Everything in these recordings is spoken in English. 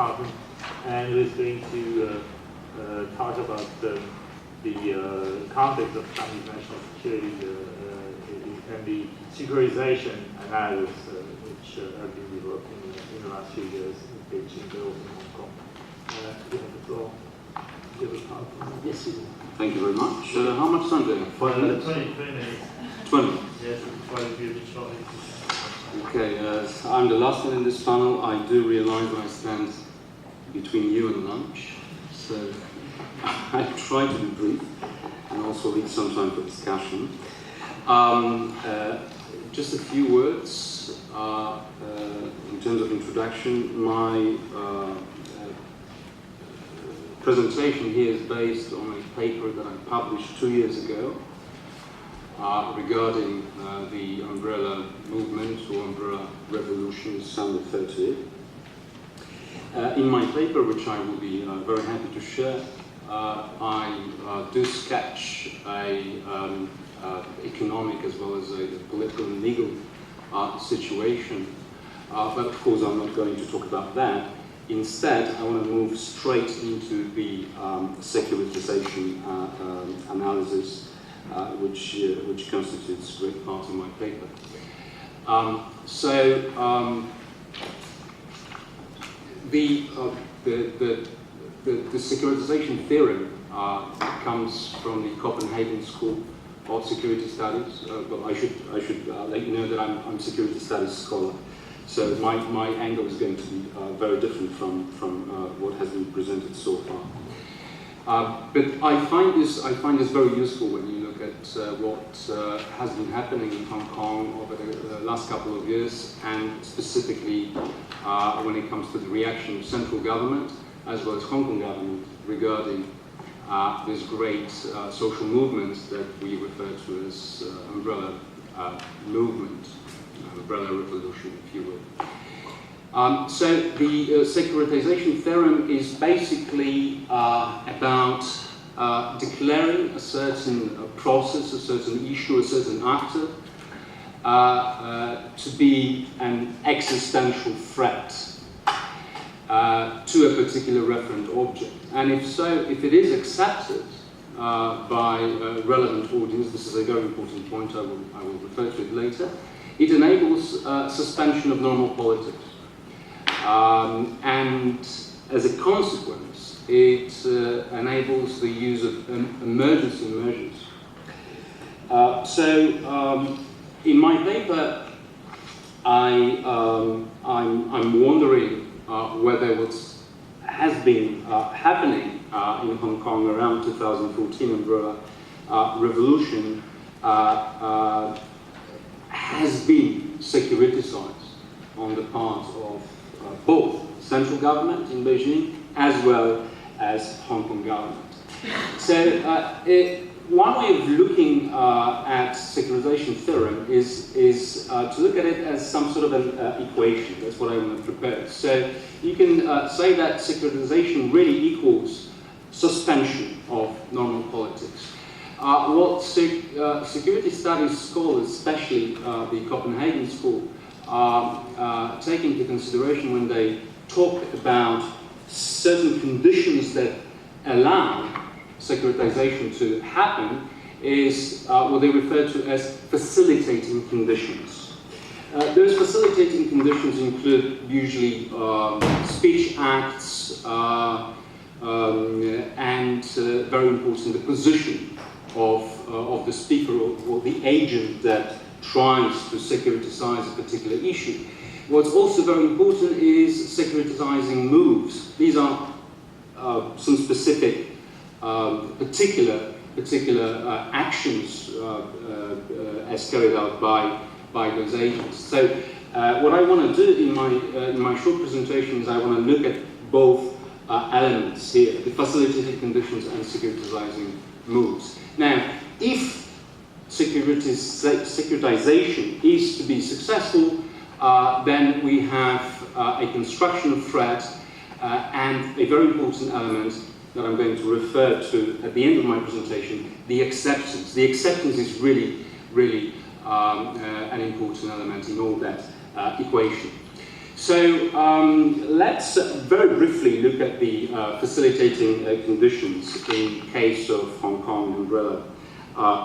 department, and is going to talk about the context of Chinese national security and the securitization analysis, which I've been developing in the last few years in Beijing, but also in Hong Kong. You have the floor. Yes, you do. Thank you very much. How much time do you have? 5 minutes? 20 minutes. 20? Yes, quite a shortly. Okay, I'm the last one in this panel. I do realize I stand between you and lunch, so I try to be brief and also leave some time for discussion. Just a few words in terms of introduction. My presentation here is based on a paper that I published 2 years ago regarding the umbrella movement or umbrella revolution, as some refer to it. In my paper, which I will be very happy to share, I do sketch a economic as well as a political and legal situation, but of course I'm not going to talk about that. Instead, I want to move straight into the securitization analysis, which constitutes a great part of my paper. The securitization theorem comes from the Copenhagen School of Security Studies. But I should let you know that I'm a security studies scholar. So my angle is going to be very different from what has been presented so far. But I find this very useful when you look at what has been happening in Hong Kong over the last couple of years, and specifically when it comes to the reaction of central government as well as Hong Kong government regarding this great social movement that we refer to as umbrella movement. Umbrella revolution, if you will. So the securitization theorem is basically about declaring a certain process, a certain issue, a certain actor to be an existential threat to a particular referent object. And if so, if it is accepted by a relevant audience, this is a very important point, I will refer to it later, it enables suspension of normal politics. And as a consequence, it enables the use of emergency measures. In my paper, I'm wondering whether what has been happening in Hong Kong around 2014 umbrella revolution has been securitized on the part of both central government in Beijing as well as Hong Kong government. So one way of looking at securitization theorem is to look at it as some sort of an equation. That's what I want to propose. So you can say that securitization really equals suspension of normal politics. What security studies scholars, especially the Copenhagen School, take into consideration when they talk about certain conditions that allow securitization to happen is what they refer to as facilitating conditions. Those facilitating conditions include usually speech acts and, very important, the position of the speaker or the agent that tries to securitize a particular issue. What's also very important is securitizing moves. These are some specific particular actions as carried out by those agents. So what I want to do in my short presentation is I want to look at both elements here, the facilitated conditions and securitizing moves. Now, if securitization is to be successful, then we have a construction of threat and a very important element that I'm going to refer to at the end of my presentation, the acceptance. The acceptance is really an important element in all that equation. So let's very briefly look at the facilitating conditions in case of Hong Kong umbrella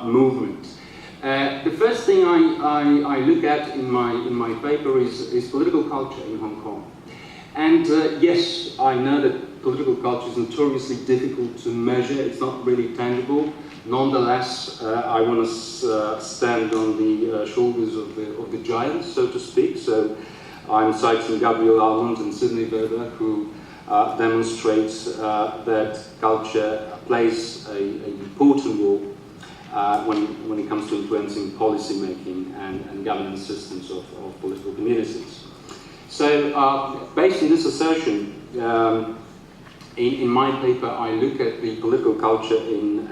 movement. The first thing I look at in my paper is political culture in Hong Kong. And yes, I know that political culture is notoriously difficult to measure. It's not really tangible. Nonetheless, I want to stand on the shoulders of the giants, so to speak. So I'm citing Gabriel Almond and Sidney Weber, who demonstrates that culture plays an important role when it comes to influencing policy making and governance systems of political communities. So based on this assertion, in my paper I look at the political culture in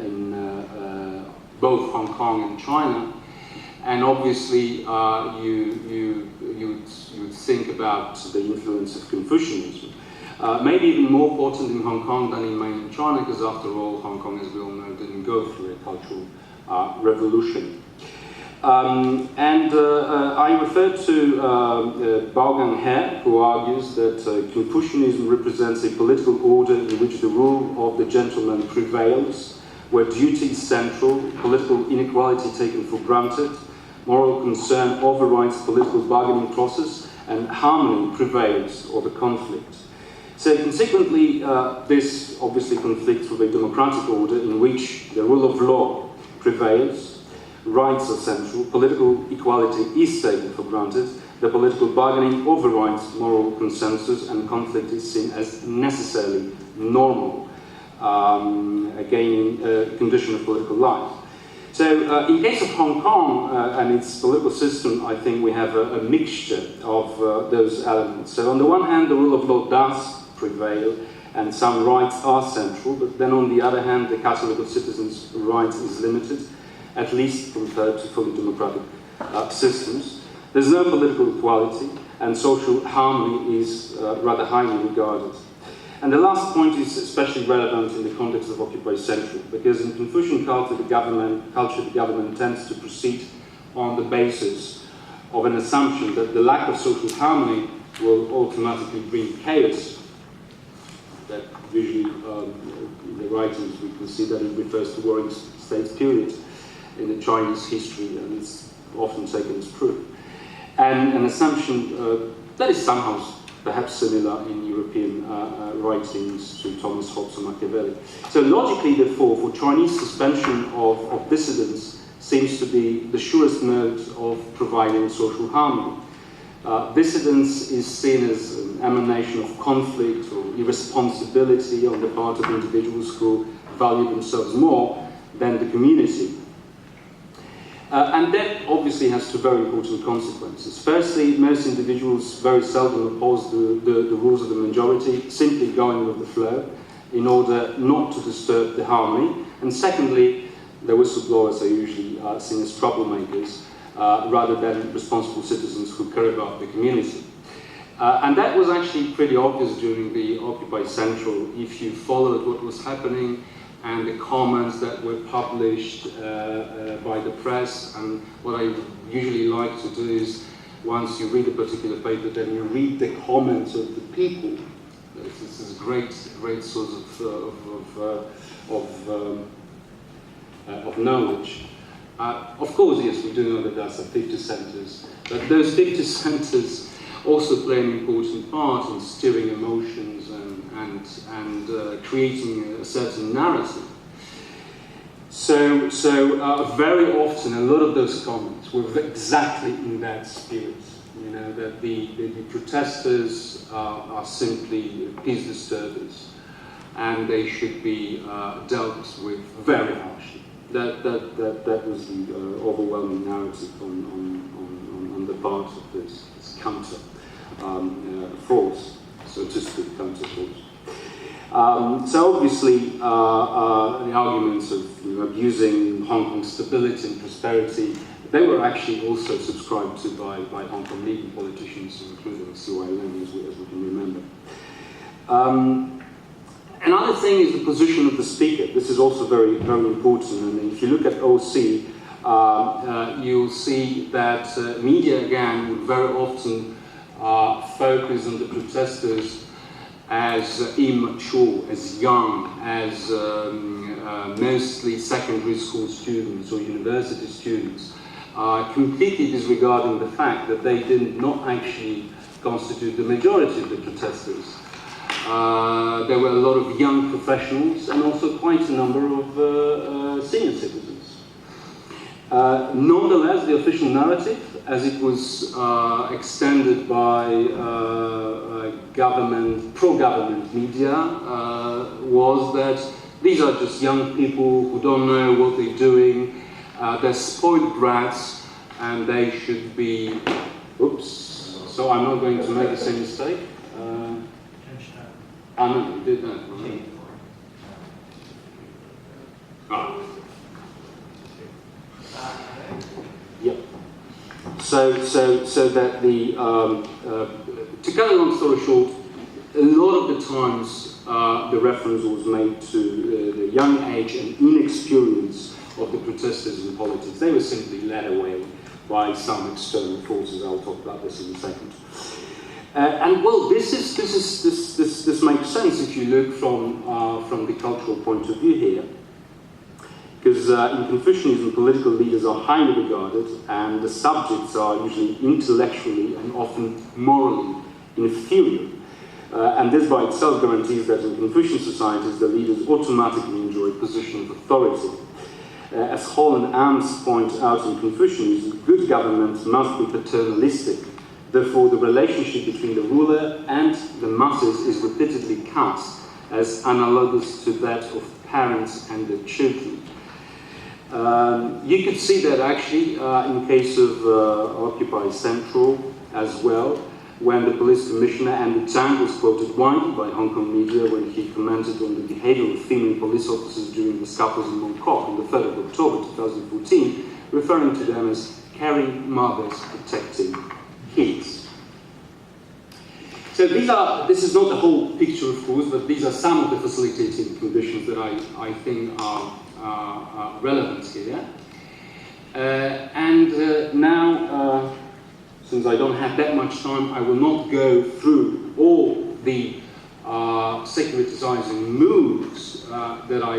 both Hong Kong and China, and obviously you would think about the influence of Confucianism. Maybe even more important in Hong Kong than in mainland China, because after all, Hong Kong, as we all know, didn't go through a cultural revolution. I refer to Bao Gang-he, who argues that Confucianism represents a political order in which the rule of the gentleman prevails, where duty is central, political inequality taken for granted, moral concern overrides political bargaining process, and harmony prevails over conflict. So consequently, this obviously conflicts with a democratic order in which the rule of law prevails, rights are central, political equality is taken for granted, the political bargaining overrides moral consensus, and conflict is seen as necessarily normal, again, a condition of political life. So in case of Hong Kong and its political system, I think we have a mixture of those elements. So on the one hand, the rule of law does prevail, and some rights are central, but then on the other hand, the catalog of citizens' rights is limited, at least compared to fully democratic systems. There's no political equality, and social harmony is rather highly regarded. And the last point is especially relevant in the context of Occupy Central, because in Confucian culture, the government tends to proceed on the basis of an assumption that the lack of social harmony will automatically bring chaos. That usually, in the writings, we can see that it refers to Warring States period in the Chinese history, and it's often taken as proof. And an assumption that is somehow perhaps similar in European writings to Thomas Hobbes and Machiavelli. So logically, therefore, for Chinese suspension of dissidence seems to be the surest mode of providing social harmony. Dissidence is seen as an emanation of conflict or irresponsibility on the part of individuals who value themselves more than the community. And that obviously has two very important consequences. Firstly, most individuals very seldom oppose the rules of the majority, simply going with the flow in order not to disturb the harmony. And secondly, the whistleblowers are usually seen as troublemakers rather than responsible citizens who care about the community. And that was actually pretty obvious during the Occupy Central. If you followed what was happening and the comments that were published by the press, and what I usually like to do is, once you read a particular paper, then you read the comments of the people. This is a great source of knowledge. Of course, yes, we do know that there are some 50 centres, but those 50 centres also play an important part in steering emotions and creating a certain narrative. So very often, a lot of those comments were exactly in that spirit. You know, that the protesters are simply peace disturbers, and they should be dealt with very harshly. That was the overwhelming narrative on the part of this counter force, so to speak, counter force. So obviously, the arguments of abusing Hong Kong's stability and prosperity, they were actually also subscribed to by Hong Kong leading politicians, including C.Y. Leung, as we can remember. Another thing is the position of the speaker. This is also very, very important. And if you look at OC, you'll see that media, again, would very often focus on the protesters as immature, as young, as mostly secondary school students or university students, completely disregarding the fact that they did not actually constitute the majority of the protesters. There were a lot of young professionals and also quite a number of senior citizens. Nonetheless, the official narrative, as it was extended by pro-government media, was that these are just young people who don't know what they're doing, they're spoiled brats, and they should be, oops, so I'm not going to make the same mistake. I know, you did that. Ah. Yep. So that the, to cut a long story short, a lot of the times the reference was made to the young age and inexperience of the protesters in politics. They were simply led away by some external forces. I'll talk about this in a second. And well, this makes sense if you look from the cultural point of view here, because in Confucianism, political leaders are highly regarded, and the subjects are usually intellectually and often morally inferior. And this by itself guarantees that in Confucian societies, the leaders automatically enjoy a position of authority. As Hall and Ames point out in Confucianism, good government must be paternalistic. Therefore, the relationship between the ruler and the masses is repeatedly cast as analogous to that of parents and their children. You could see that actually in case of Occupy Central as well, when the police commissioner Andrew Tang was quoted widely by Hong Kong media when he commented on the behavior of female police officers during the scuffles in Mongkok on the 3rd of October 2014, referring to them as caring mothers protecting kids. So this is not the whole picture, of course, but these are some of the facilitating conditions that I think are relevant here. Now, since I don't have that much time, I will not go through all the securitizing moves that I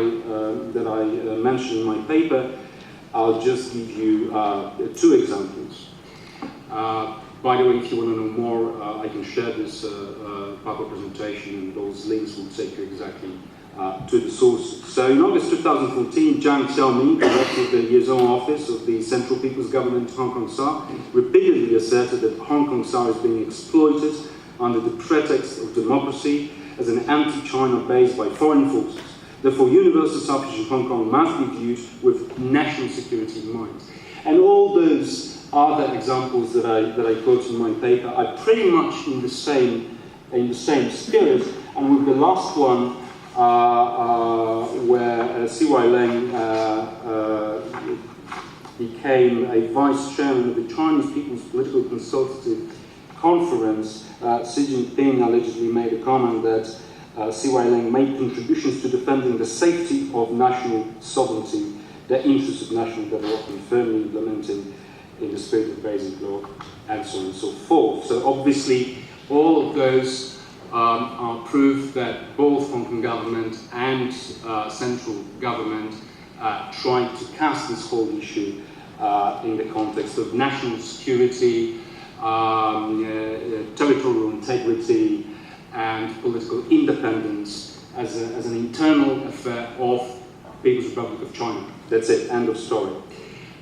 mentioned in my paper. I'll just give you 2 examples. By the way, if you want to know more, I can share this PowerPoint presentation, and those links will take you exactly to the sources. So in August 2014, Jiang Xiaoming, director of the liaison office of the Central People's Government Hong Kong SAR, repeatedly asserted that Hong Kong SAR is being exploited under the pretext of democracy as an anti-China base by foreign forces. Therefore, universal suffrage in Hong Kong must be viewed with national security in mind. And all those other examples that I quote in my paper are pretty much in the same spirit, and with the last one where C.Y. Leng became a vice chairman of the Chinese People's Political Consultative Conference. Xi Jinping allegedly made a comment that C.Y. Leng made contributions to defending the safety of national sovereignty, the interests of national development, firmly implementing in the spirit of basic law, and so on and so forth. So obviously, all of those are proof that both Hong Kong government and central government tried to cast this whole issue in the context of national security, territorial integrity, and political independence as an internal affair of People's Republic of China. That's it, end of story.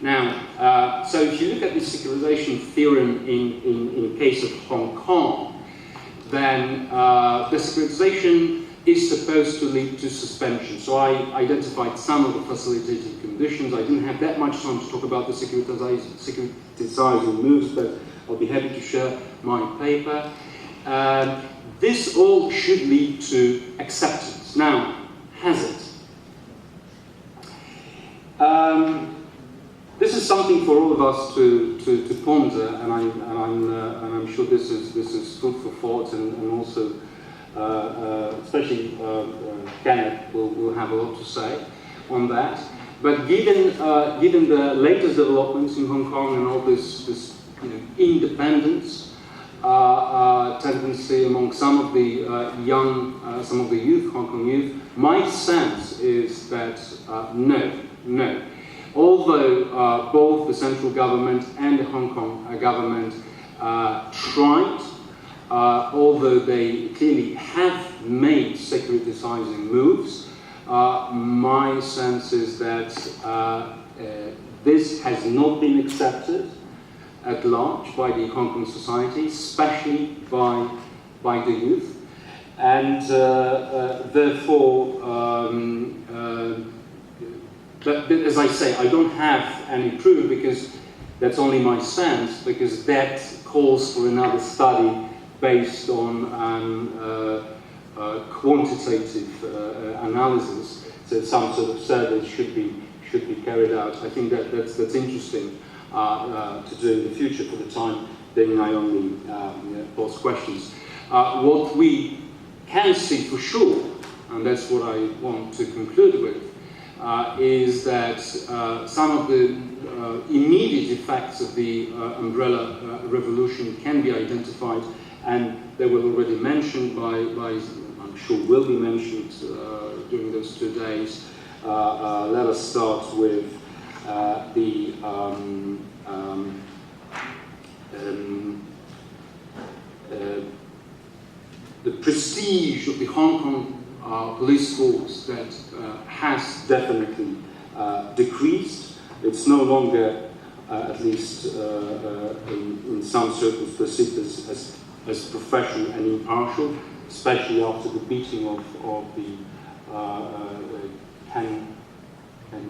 Now, so if you look at the securitization theorem in case of Hong Kong, then the securitization is supposed to lead to suspension. So I identified some of the facilitating conditions. I didn't have that much time to talk about the securitizing moves, but I'll be happy to share my paper. This all should lead to acceptance. Now, has it? This is something for all of us to ponder, and I'm sure this is food for thought, and also especially Kenneth will have a lot to say on that. But given the latest developments in Hong Kong and all this independence, tendency among some of the some of the youth, Hong Kong youth. My sense is that no. Although both the central government and the Hong Kong government tried, although they clearly have made securitizing moves, my sense is that this has not been accepted at large by the Hong Kong society, especially by the youth, and therefore, but as I say, I don't have any proof because that's only my sense, because that calls for another study based on quantitative analysis. So some sort of survey should be carried out. I think that's interesting to do in the future. For the time being, I only pose questions. What we can see for sure, and that's what I want to conclude with, is that some of the immediate effects of the umbrella revolution can be identified, and they were already mentioned by I'm sure will be mentioned during those 2 days. Let us start with the prestige of the Hong Kong police force that has definitely decreased. It's no longer, at least in some circles, perceived as professional and impartial, especially after the beating of the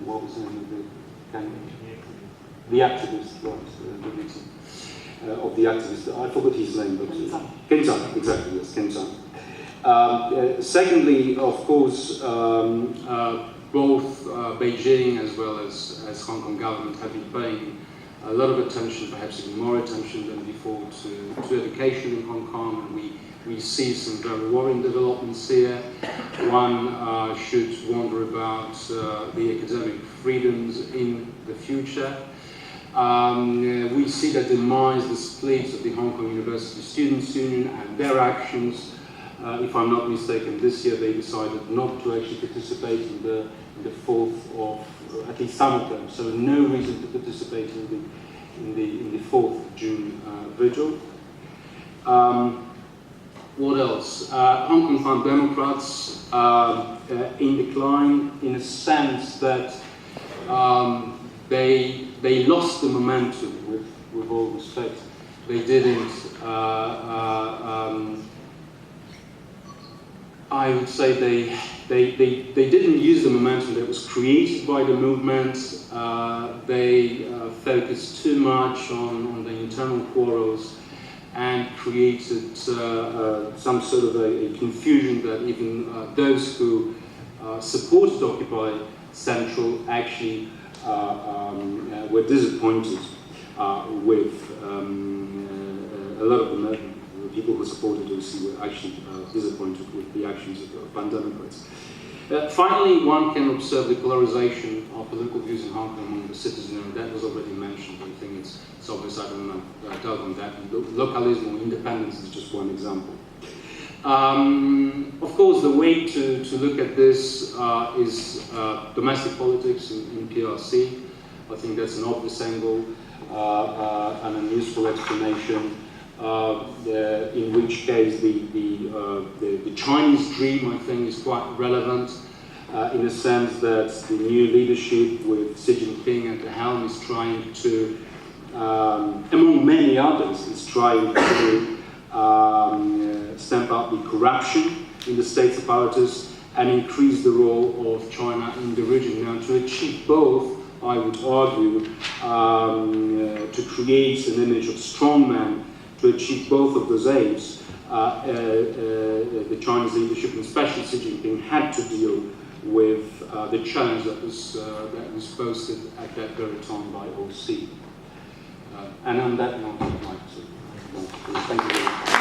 what was the name of the activist, right, the beating of the activist. I forgot his name, but Ken Chan, exactly, yes, Ken Chan. Secondly, of course, both Beijing as well as Hong Kong government have been paying a lot of attention, perhaps even more attention than before, to education in Hong Kong, and we see some very worrying developments here. One should wonder about the academic freedoms in the future. We see the demise, the split of the Hong Kong University Students' Union and their actions. If I'm not mistaken, this year they decided not to actually participate in the 4th of, at least some of them, so no reason to participate in the 4th of June vigil. What else? Hong Kong Found Democrats in decline, in a sense that they lost the momentum, with all respect. They didn't, I would say they didn't use the momentum that was created by the movement. They focused too much on the internal quarrels and created some sort of a confusion that even those who supported Occupy Central actually were disappointed with a lot of the people who supported OC were actually disappointed with the actions of Pan Democrats. Finally, one can observe the polarization of political views in Hong Kong among the citizens, and that was already mentioned. I think it's obvious, I don't know, doubt on that. Localism or independence is just one example. Of course, the way to look at this is domestic politics in PRC. I think that's an obvious angle and a useful explanation. In which case the Chinese dream, I think, is quite relevant in the sense that the new leadership with Xi Jinping at the helm is trying to, among many others, is trying to stamp out the corruption in the state's apparatus and increase the role of China in the region. Now, to achieve both, I would argue, to create an image of strongman, to achieve both of those aims, the Chinese leadership, and especially Xi Jinping, had to deal with the challenge that was posted at that very time by OC. And on that note, I'd like to thank you very much.